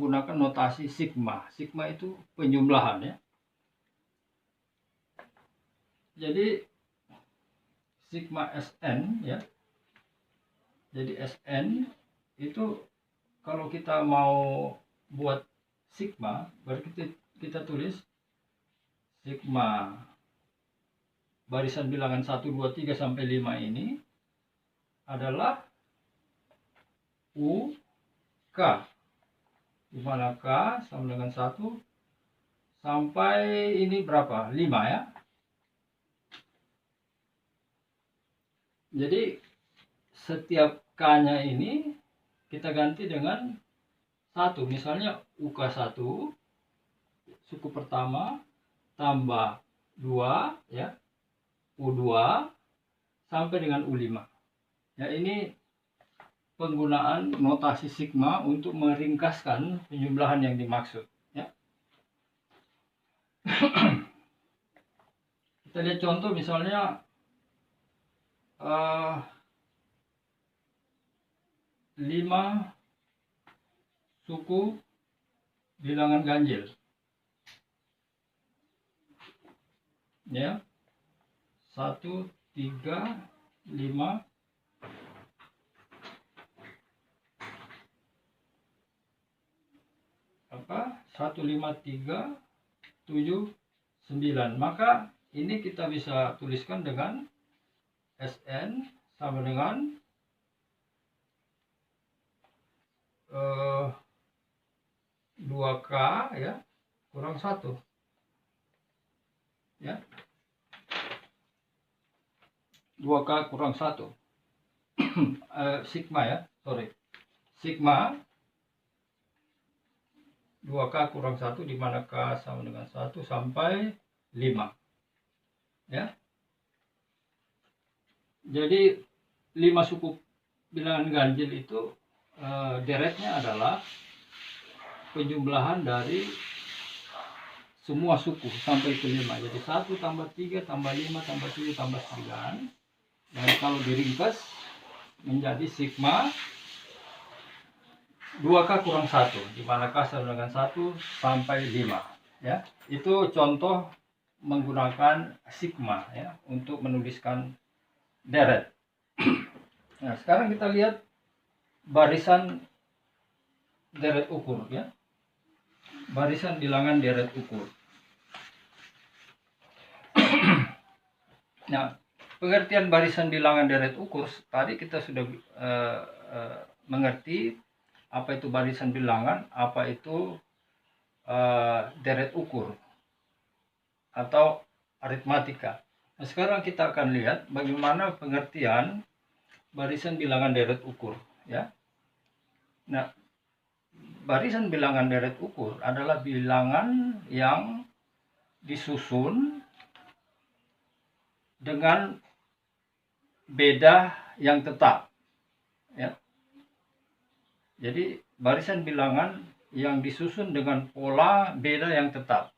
menggunakan notasi sigma. Sigma itu penjumlahan ya. Jadi sigma Sn ya. Jadi Sn itu kalau kita mau buat sigma, berarti kita tulis sigma barisan bilangan 1, 2, 3 sampai 5 ini adalah U K, di mana K sama dengan 1 sampai ini berapa? 5 ya. Jadi setiap K-nya ini kita ganti dengan 1. Misalnya UK1 suku pertama tambah 2 ya, U2 sampai dengan U5. Ya, ini penggunaan notasi sigma untuk meringkaskan penjumlahan yang dimaksud ya. Kita lihat contoh misalnya 5 suku bilangan ganjil ya, 1, 3, 5, 1, 5, 3, 7, 9. Maka ini kita bisa tuliskan dengan Sn sama dengan 2K ya kurang 1 ya, 2K kurang 1 sigma ya, sorry, sigma 2K kurang 1, di mana K sama dengan 1 sampai 5 ya. Jadi 5 suku bilangan ganjil itu deretnya adalah penjumlahan dari semua suku sampai ke 5. Jadi 1 tambah 3 tambah 5 tambah 7 tambah 9. Dan kalau diringkas menjadi sigma 2K kurang 1, di mana K sama dengan 1 sampai 5 ya. Itu contoh menggunakan sigma ya untuk menuliskan deret. Nah, sekarang kita lihat barisan deret ukur ya. Barisan bilangan deret ukur. Nah, pengertian barisan bilangan deret ukur tadi kita sudah mengerti apa itu barisan bilangan, apa itu deret ukur atau aritmatika. Nah, sekarang kita akan lihat bagaimana pengertian barisan bilangan deret ukur ya. Nah, barisan bilangan deret ukur adalah bilangan yang disusun dengan beda yang tetap ya. Jadi barisan bilangan yang disusun dengan pola beda yang tetap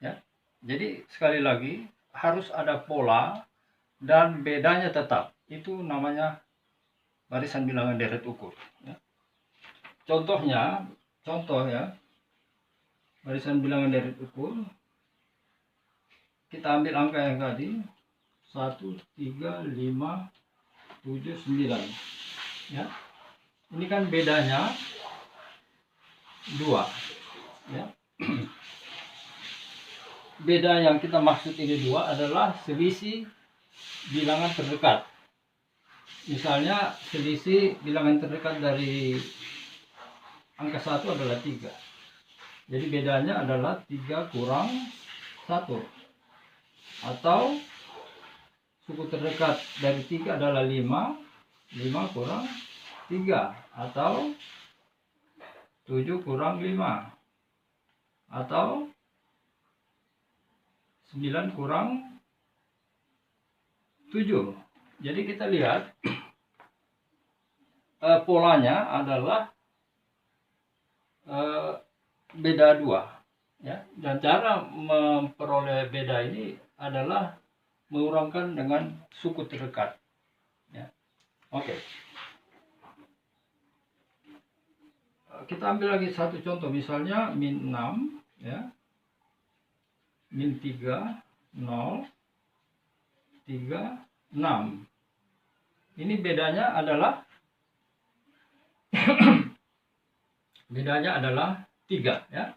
ya. Jadi sekali lagi harus ada pola dan bedanya tetap. Itu namanya barisan bilangan deret ukur ya. Contoh ya, barisan bilangan deret ukur, kita ambil angka yang tadi 1, 3, 5, 7, 9 ya. Ini kan bedanya 2 ya. Beda yang kita maksud ini 2 adalah selisih bilangan terdekat. Misalnya selisih bilangan terdekat dari angka 1 adalah 3. Jadi bedanya adalah 3 kurang 1. Atau suku terdekat dari 3 adalah 5. 5 kurang 3. Atau 7 kurang 5. Atau 9 kurang 7. Jadi kita lihat polanya adalah beda 2 ya. Dan cara memperoleh beda ini adalah mengurangkan dengan suku terdekat ya. Oke. kita ambil lagi satu contoh, misalnya min 6 ya, min 3 0 3 6. Ini bedanya adalah bedanya adalah 3 ya.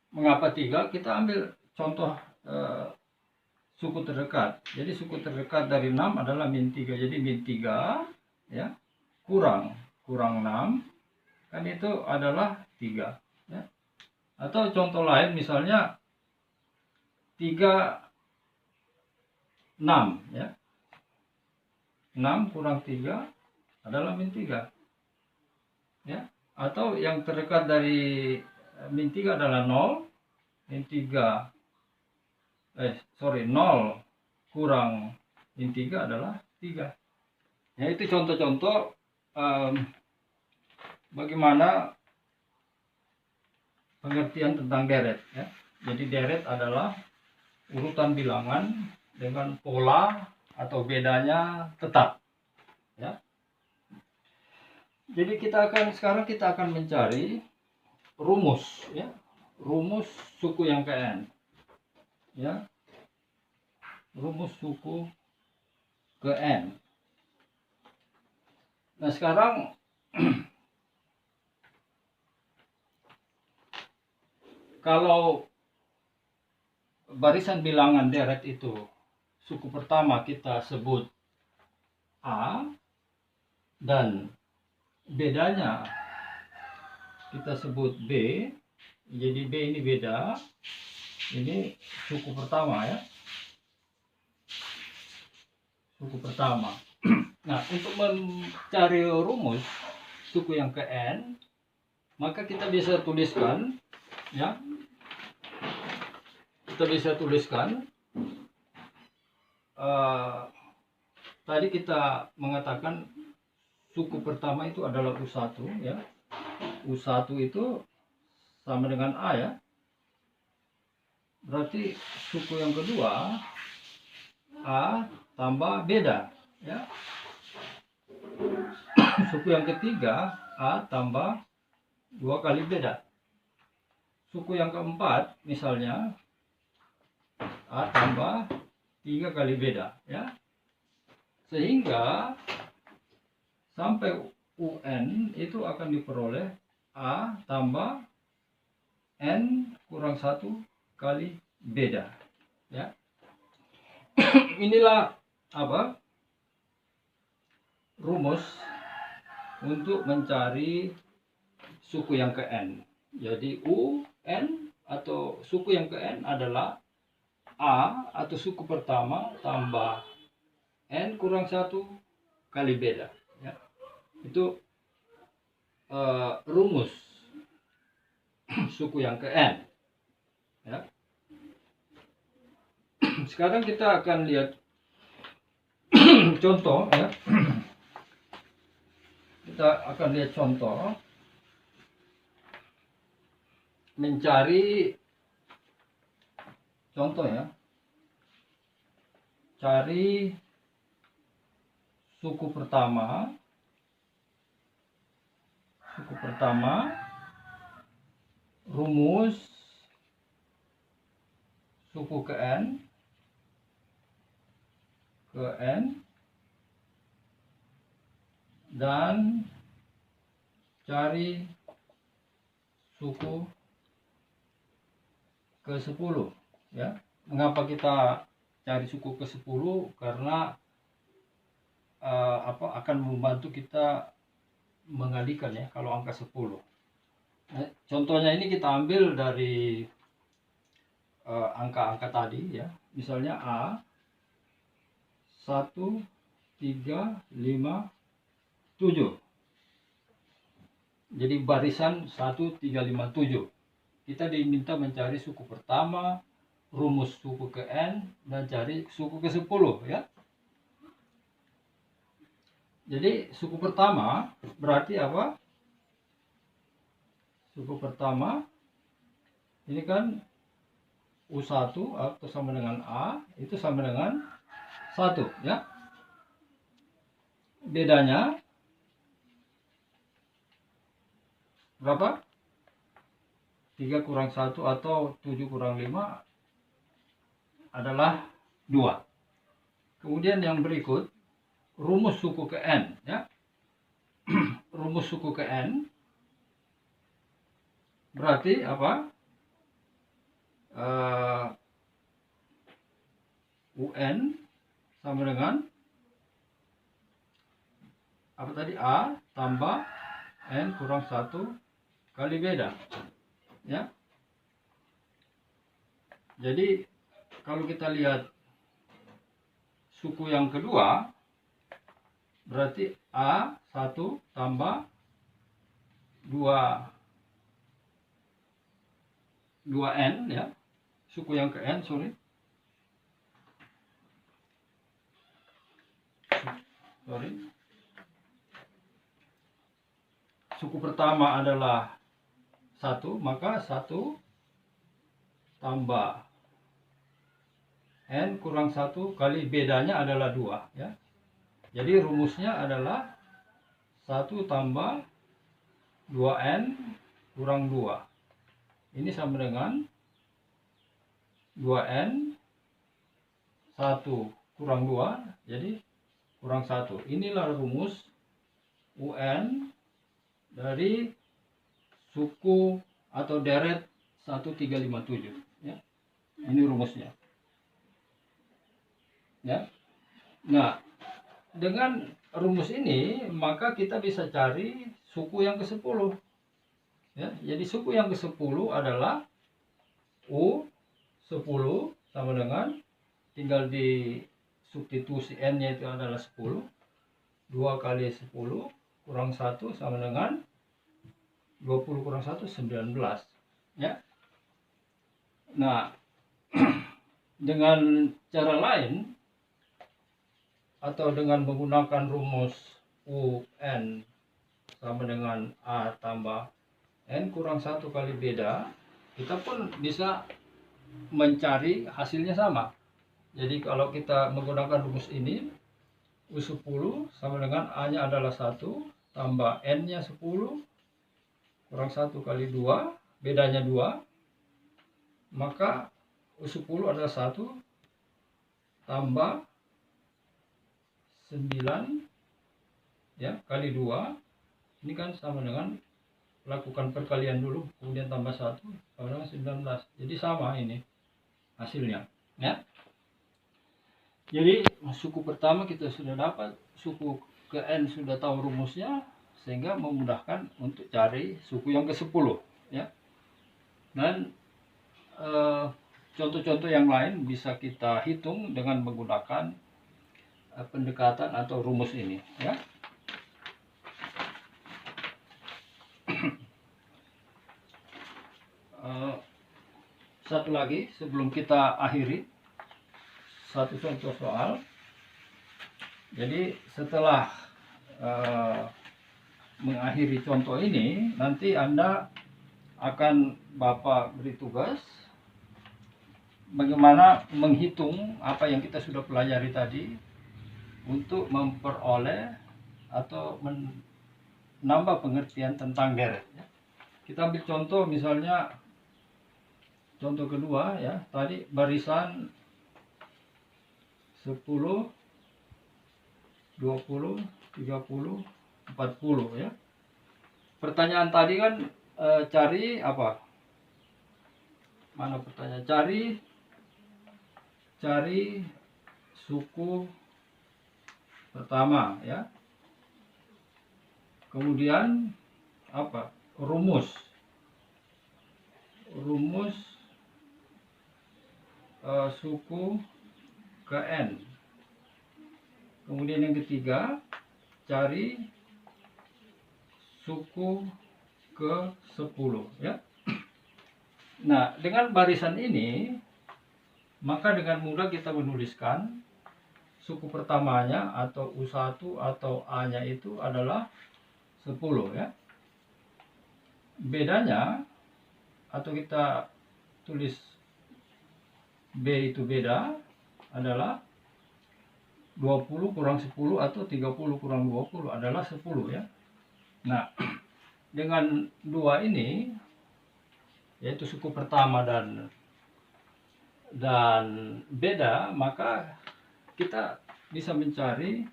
Mengapa 3? Kita ambil contoh suku terdekat. Jadi suku terdekat dari 6 adalah min 3. Jadi min 3 ya kurang 6 kan itu adalah 3 ya. Atau contoh lain misalnya 3 6 ya. 6 kurang 3 adalah min 3 ya. Atau yang terdekat dari min 3 adalah 0. Min 3 0 kurang min 3 adalah 3 ya. Itu contoh-contoh bagaimana pengertian tentang deret ya. Jadi deret adalah urutan bilangan dengan pola atau bedanya tetap ya. Jadi sekarang kita akan mencari rumus ya, rumus suku yang ke n ya, rumus suku ke n. Nah sekarang kalau barisan bilangan deret itu suku pertama kita sebut A dan bedanya kita sebut B, jadi B ini beda, ini suku pertama ya, suku pertama. Nah untuk mencari rumus suku yang ke n, maka kita bisa tuliskan ya, kita bisa tuliskan tadi kita mengatakan suku pertama itu adalah U1 ya. U1 itu sama dengan A ya. Berarti suku yang kedua A tambah beda ya. Suku yang ketiga A tambah 2 kali beda. Suku yang keempat misalnya A tambah 3 kali beda ya. Sehingga sampai UN itu akan diperoleh A tambah N kurang 1 kali beda ya. Inilah apa rumus untuk mencari suku yang ke n. Jadi UN atau suku yang ke n adalah A atau suku pertama tambah N kurang 1 kali beda ya. Itu rumus suku yang ke n ya. Sekarang kita akan lihat contoh ya. Kita akan lihat contoh mencari contoh ya, cari suku pertama rumus suku ke n dan cari suku ke 10 ya. Mengapa kita cari suku ke 10? Karena akan membantu kita mengalihkan ya kalau angka 10. Nah, contohnya ini kita ambil dari angka-angka tadi ya. Misalnya A 1 3 5 7. Jadi barisan 1 3 5 7. Kita diminta mencari suku pertama, rumus suku ke n, dan cari suku ke 10 ya. Jadi suku pertama berarti apa? Suku pertama ini kan U1 atau sama dengan A, itu sama dengan 1 ya. Bedanya berapa? 3 kurang 1 atau 7 kurang 5 adalah 2. Kemudian yang berikut, rumus suku ke N, ya. Rumus suku ke N berarti apa? UN sama dengan apa tadi? A tambah N kurang 1 kali beda, ya. Jadi kalau kita lihat suku yang kedua, berarti A1 tambah 2N, ya. Suku yang ke N, sorry. Suku pertama adalah 1, maka 1 tambah N kurang 1 kali bedanya adalah 2, ya. Jadi rumusnya adalah 1 tambah 2N kurang 2. Ini sama dengan 2N 1 kurang 2, jadi kurang 1. Inilah rumus UN dari suku atau deret 1357, ya. Ini rumusnya, ya. Nah, dengan rumus ini maka kita bisa cari suku yang ke-10, ya. Jadi suku yang ke-10 adalah U10 sama dengan, tinggal di substitusi N-nya itu adalah 10. 2 kali 10 kurang 1 sama dengan 20 kurang 1, 19, ya. Nah, dengan cara lain atau dengan menggunakan rumus UN sama dengan A tambah N kurang 1 kali beda, kita pun bisa mencari hasilnya sama. Jadi kalau kita menggunakan rumus ini, U10 sama dengan A-nya adalah 1 tambah N-nya 10 kurang 1 kali 2, bedanya 2. Maka U10 adalah 1 tambah 9, ya, kali 2. Ini kan sama dengan, lakukan perkalian dulu kemudian tambah 1 sama dengan 19. Jadi sama ini hasilnya, ya. Jadi suku pertama kita sudah dapat, suku ke N sudah tahu rumusnya, sehingga memudahkan untuk cari suku yang ke-10, ya. Dan contoh-contoh yang lain bisa kita hitung dengan menggunakan pendekatan atau rumus ini, ya. Satu lagi sebelum kita akhiri, satu contoh soal. Jadi setelah mengakhiri contoh ini, nanti Anda akan Bapak beri tugas bagaimana menghitung apa yang kita sudah pelajari tadi untuk memperoleh atau menambah pengertian tentang deret, ya. Kita ambil contoh, misalnya contoh kedua, ya, tadi barisan 10, 20, 30, 40, ya. Pertanyaan tadi kan cari apa? Mana pertanyaan? Cari suku pertama, ya. Kemudian apa? Rumus suku ke N. Kemudian yang ketiga, cari suku ke 10, ya. Nah, dengan barisan ini maka dengan mudah kita menuliskan suku pertamanya atau U1 atau A-nya itu adalah 10, ya. Bedanya, atau kita tulis B itu beda, adalah 20 kurang 10 atau 30 kurang 20 adalah 10, ya. Nah, dengan dua ini, yaitu suku pertama dan beda, maka kita bisa mencari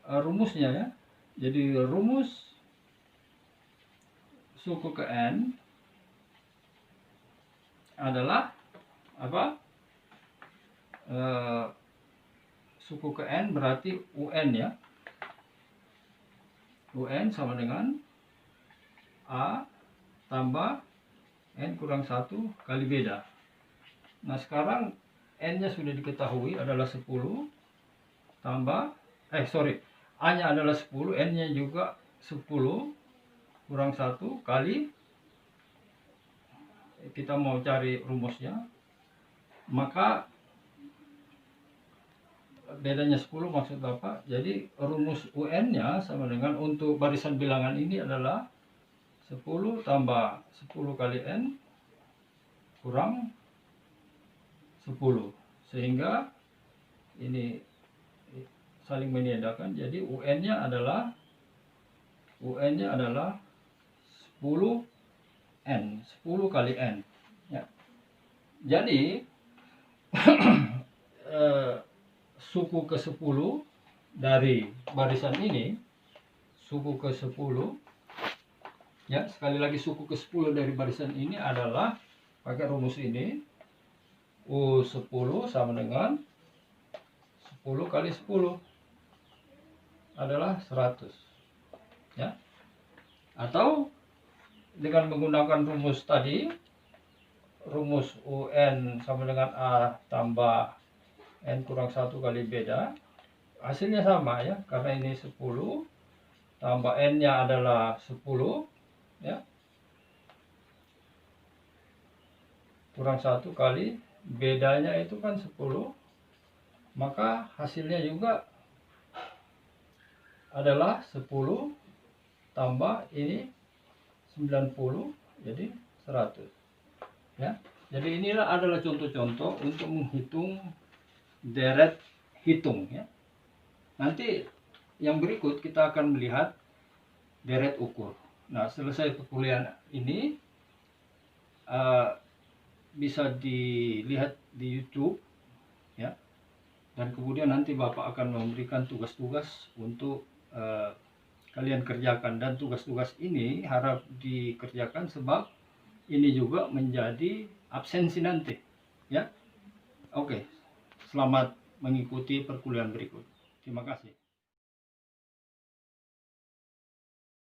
rumusnya ya. Jadi rumus suku ke N adalah apa? Suku ke N berarti UN ya. UN sama dengan A tambah N kurang 1 kali beda. Nah sekarang N-nya sudah diketahui adalah 10 tambah A-nya adalah 10, N-nya juga 10 kurang 1 kali, kita mau cari rumusnya, maka bedanya 10 maksud apa? Jadi rumus UN-nya sama dengan untuk barisan bilangan ini adalah 10 tambah 10 kali N kurang 10, sehingga ini saling meniadakan. Jadi UN-nya adalah 10 N, 10 kali N ya. Jadi suku ke 10 dari barisan ini, suku ke 10 ya, sekali lagi suku ke 10 dari barisan ini adalah pakai rumus ini, U10 sama dengan 10 kali 10 adalah 100 ya. Atau dengan menggunakan rumus tadi, rumus UN sama dengan A tambah N kurang 1 kali beda, hasilnya sama ya, karena ini 10 tambah N-nya adalah 10 ya, kurang 1 kali bedanya itu kan 10, maka hasilnya juga adalah 10 tambah ini 90, jadi 100 ya. Jadi inilah adalah contoh-contoh untuk menghitung deret hitung ya. Nanti yang berikut kita akan melihat deret ukur. Nah selesai perkuliahan ini bisa dilihat di YouTube ya, dan kemudian nanti Bapak akan memberikan tugas-tugas untuk kalian kerjakan, dan tugas-tugas ini harap dikerjakan sebab ini juga menjadi absensi nanti ya. Oke, selamat mengikuti perkuliahan berikut. Terima kasih.